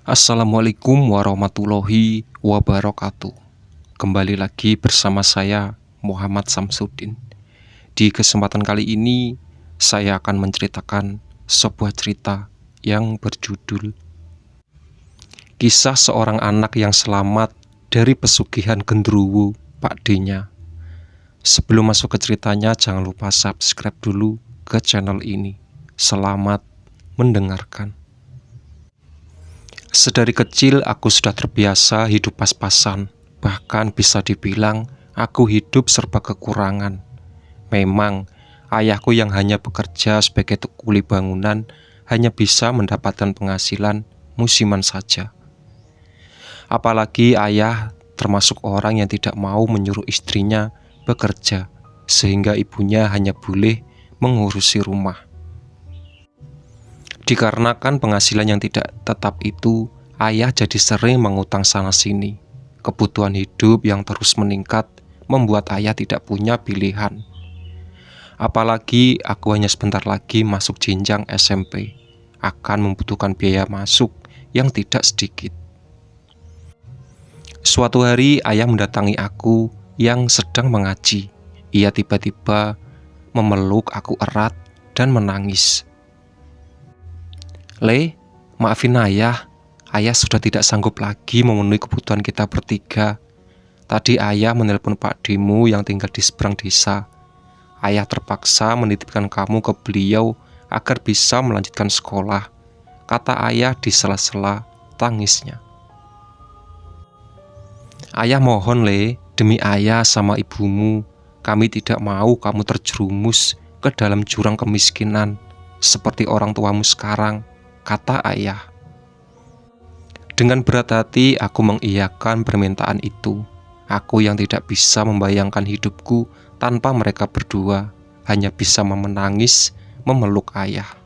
Assalamualaikum warahmatullahi wabarakatuh. Kembali lagi bersama saya Muhammad Samsudin. Di kesempatan kali ini saya akan menceritakan sebuah cerita yang berjudul Kisah Seorang Anak yang Selamat dari Pesugihan Genderuwo Pak D-nya. Sebelum masuk ke ceritanya, jangan lupa subscribe dulu ke channel ini. Selamat mendengarkan. Sedari kecil aku sudah terbiasa hidup pas-pasan. Bahkan bisa dibilang aku hidup serba kekurangan. Memang ayahku yang hanya bekerja sebagai kuli bangunan hanya bisa mendapatkan penghasilan musiman saja. Apalagi ayah termasuk orang yang tidak mau menyuruh istrinya bekerja, sehingga ibunya hanya boleh mengurusi rumah. Dikarenakan penghasilan yang tidak tetap itu, ayah jadi sering mengutang sana-sini. Kebutuhan hidup yang terus meningkat membuat ayah tidak punya pilihan. Apalagi aku hanya sebentar lagi masuk jenjang SMP, akan membutuhkan biaya masuk yang tidak sedikit. Suatu hari ayah mendatangi aku yang sedang mengaji. Ia tiba-tiba memeluk aku erat dan menangis. "Le, maafin ayah sudah tidak sanggup lagi memenuhi kebutuhan kita bertiga. Tadi ayah menelpon Pak Demu yang tinggal di seberang desa. Ayah terpaksa menitipkan kamu ke beliau agar bisa melanjutkan sekolah," kata ayah di sela-sela tangisnya. "Ayah mohon Le, demi ayah sama ibumu, kami tidak mau kamu terjerumus ke dalam jurang kemiskinan seperti orang tuamu sekarang," kata ayah. Dengan berat hati aku mengiyakan permintaan itu. Aku yang tidak bisa membayangkan hidupku tanpa mereka berdua, hanya bisa menangis memeluk ayah.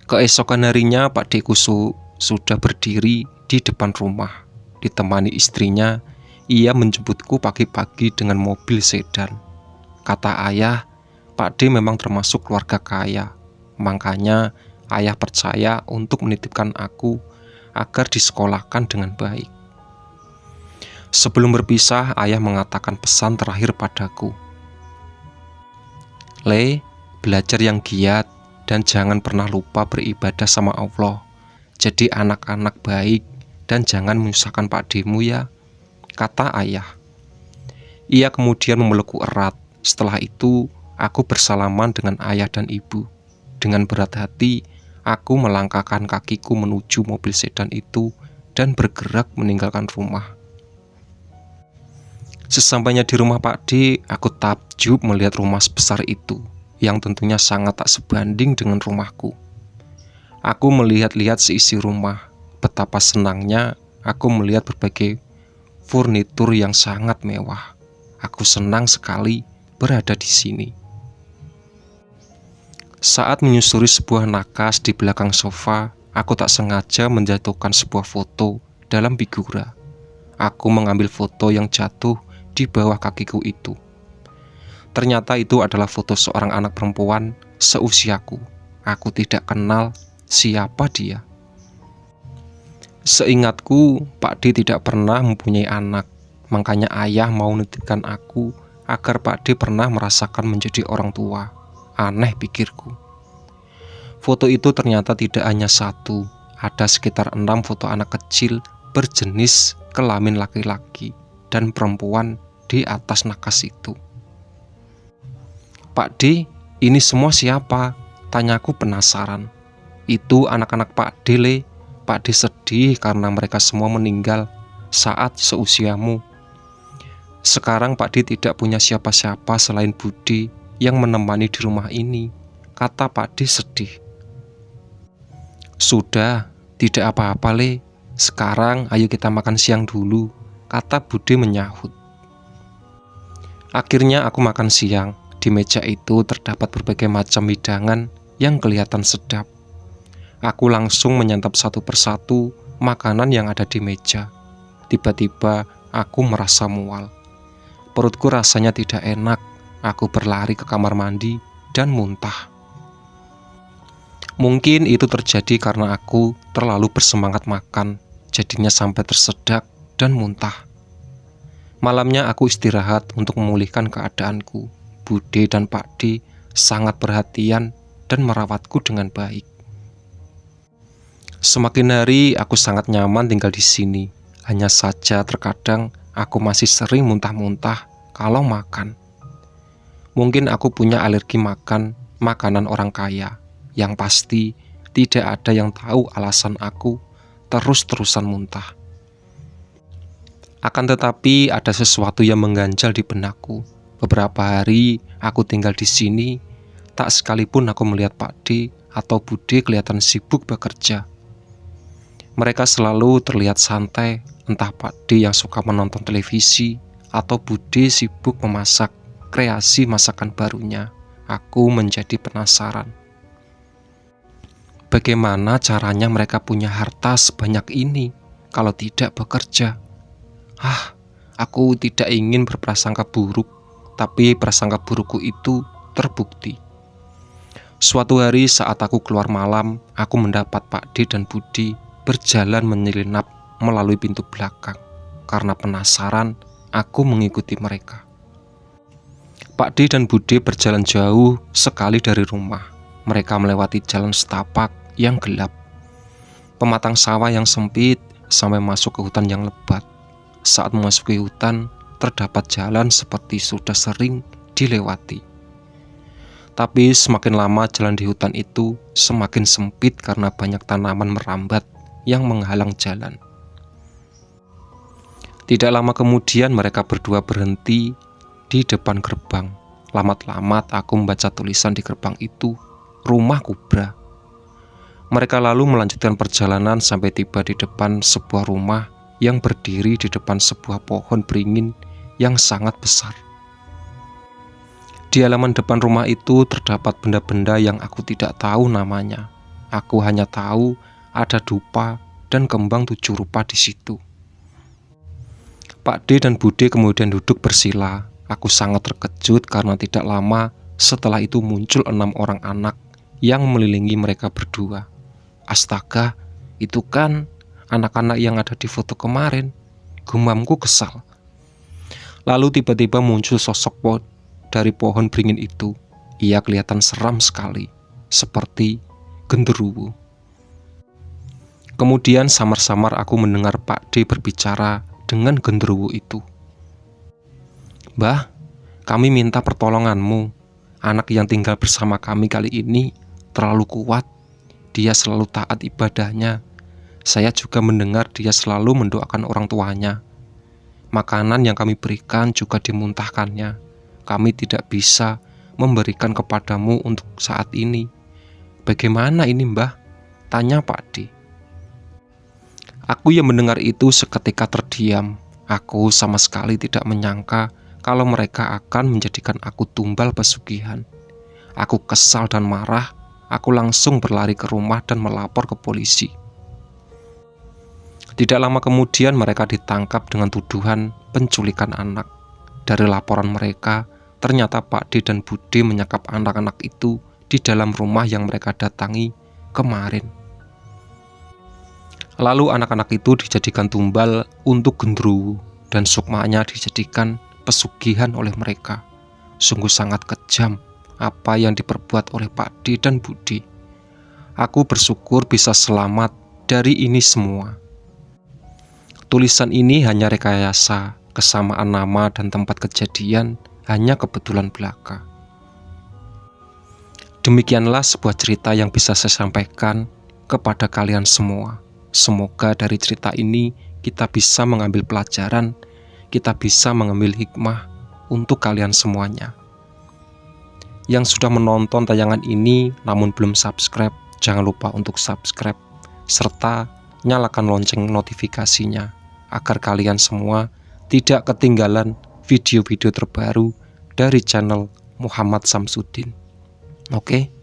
Keesokan harinya Pak Deku sudah berdiri di depan rumah. Ditemani istrinya, ia menjemputku pagi-pagi dengan mobil sedan. Kata ayah, Pak D memang termasuk keluarga kaya. Makanya ayah percaya untuk menitipkan aku agar disekolahkan dengan baik. Sebelum berpisah, ayah mengatakan pesan terakhir padaku. "Le, belajar yang giat dan jangan pernah lupa beribadah sama Allah. Jadi anak-anak baik dan jangan menyusahkan Pak Demu ya," kata ayah. Ia kemudian memelukku erat. Setelah itu, aku bersalaman dengan ayah dan ibu. Dengan berat hati, aku melangkahkan kakiku menuju mobil sedan itu dan bergerak meninggalkan rumah. Sesampainya di rumah Pak D, aku takjub melihat rumah sebesar itu, yang tentunya sangat tak sebanding dengan rumahku. Aku melihat-lihat seisi rumah. Betapa senangnya aku melihat berbagai furnitur yang sangat mewah. Aku senang sekali berada di sini. Saat menyusuri sebuah nakas di belakang sofa, aku tak sengaja menjatuhkan sebuah foto dalam figura. Aku mengambil foto yang jatuh di bawah kakiku itu. Ternyata itu adalah foto seorang anak perempuan seusiaku. Aku tidak kenal siapa dia. Seingatku, Pak D tidak pernah mempunyai anak. Makanya ayah mau menitipkan aku agar Pak D pernah merasakan menjadi orang tua. Aneh pikirku. Foto itu ternyata tidak hanya satu. Ada sekitar 6 foto anak kecil berjenis kelamin laki-laki dan perempuan di atas nakas itu. "Pak D, ini semua siapa?" tanyaku penasaran. "Itu anak-anak Pak D, Le. Pak D sedih karena mereka semua meninggal saat seusiamu. Sekarang Pak D tidak punya siapa-siapa selain Budi yang menemani di rumah ini," kata Pak D sedih. "Sudah, tidak apa-apa Le. Sekarang ayo kita makan siang dulu," kata Budi menyahut. Akhirnya aku makan siang. Di meja itu terdapat berbagai macam hidangan yang kelihatan sedap. Aku langsung menyantap satu persatu makanan yang ada di meja. Tiba-tiba aku merasa mual. Perutku rasanya tidak enak. Aku berlari ke kamar mandi dan muntah. Mungkin itu terjadi karena aku terlalu bersemangat makan, jadinya sampai tersedak dan muntah. Malamnya aku istirahat untuk memulihkan keadaanku. Bude dan Pak D sangat perhatian dan merawatku dengan baik. Semakin hari aku sangat nyaman tinggal di sini. Hanya saja terkadang aku masih sering muntah-muntah kalau makan. Mungkin aku punya alergi makan makanan orang kaya. Yang pasti tidak ada yang tahu alasan aku terus-terusan muntah. Akan tetapi ada sesuatu yang mengganjal di benakku. Beberapa hari aku tinggal di sini, tak sekalipun aku melihat Pak D atau Bude kelihatan sibuk bekerja. Mereka selalu terlihat santai, entah Pak D yang suka menonton televisi atau Bude sibuk memasak kreasi masakan barunya. Aku menjadi penasaran. Bagaimana caranya mereka punya harta sebanyak ini kalau tidak bekerja? Aku tidak ingin berprasangka buruk, tapi prasangka burukku itu terbukti. Suatu hari saat aku keluar malam, aku mendapat Pak D dan Budi berjalan menyelinap melalui pintu belakang. Karena penasaran, aku mengikuti mereka. Pak D dan Budi berjalan jauh sekali dari rumah. Mereka melewati jalan setapak yang gelap, pematang sawah yang sempit, sampai masuk ke hutan yang lebat. Saat memasuki hutan, terdapat jalan seperti sudah sering dilewati. Tapi semakin lama jalan di hutan itu semakin sempit karena banyak tanaman merambat yang menghalang jalan. Tidak lama kemudian mereka berdua berhenti di depan gerbang. Lamat-lamat aku membaca tulisan di gerbang itu, Rumah Kubra. Mereka lalu melanjutkan perjalanan sampai tiba di depan sebuah rumah yang berdiri di depan sebuah pohon beringin yang sangat besar. Di halaman depan rumah itu terdapat benda-benda yang aku tidak tahu namanya. Aku hanya tahu ada dupa dan kembang 7 rupa di situ. Pak D dan Bude kemudian duduk bersila. Aku sangat terkejut karena tidak lama setelah itu muncul 6 orang anak yang mengelilingi mereka berdua. Astaga, itu kan anak-anak yang ada di foto kemarin. Gumamku kesal. Lalu tiba-tiba muncul sosok dari pohon beringin itu. Ia kelihatan seram sekali, seperti genderuwo. Kemudian samar-samar aku mendengar Pak D berbicara dengan genderuwo itu. "Mbah, kami minta pertolonganmu. Anak yang tinggal bersama kami kali ini terlalu kuat. Dia selalu taat ibadahnya. Saya juga mendengar dia selalu mendoakan orang tuanya. Makanan yang kami berikan juga dimuntahkannya. Kami tidak bisa memberikan kepadamu untuk saat ini. Bagaimana ini, Mbah?" tanya Pak D. Aku yang mendengar itu seketika terdiam. Aku sama sekali tidak menyangka kalau mereka akan menjadikan aku tumbal pesugihan. Aku kesal dan marah. Aku langsung berlari ke rumah dan melapor ke polisi. Tidak lama kemudian mereka ditangkap dengan tuduhan penculikan anak. Dari laporan mereka, ternyata Pak D dan Bude menyekap anak-anak itu di dalam rumah yang mereka datangi kemarin. Lalu anak-anak itu dijadikan tumbal untuk genderuwo dan sukmanya dijadikan pesugihan oleh mereka. Sungguh sangat kejam apa yang diperbuat oleh Pak D dan Bude. Aku bersyukur bisa selamat dari ini semua. Tulisan ini hanya rekayasa, kesamaan nama dan tempat kejadian hanya kebetulan belaka. Demikianlah sebuah cerita yang bisa saya sampaikan kepada kalian semua. Semoga dari cerita ini kita bisa mengambil pelajaran, kita bisa mengambil hikmah untuk kalian semuanya. Yang sudah menonton tayangan ini namun belum subscribe, jangan lupa untuk subscribe, serta nyalakan lonceng notifikasinya agar kalian semua tidak ketinggalan video-video terbaru dari channel Muhammad Samsudin. Oke?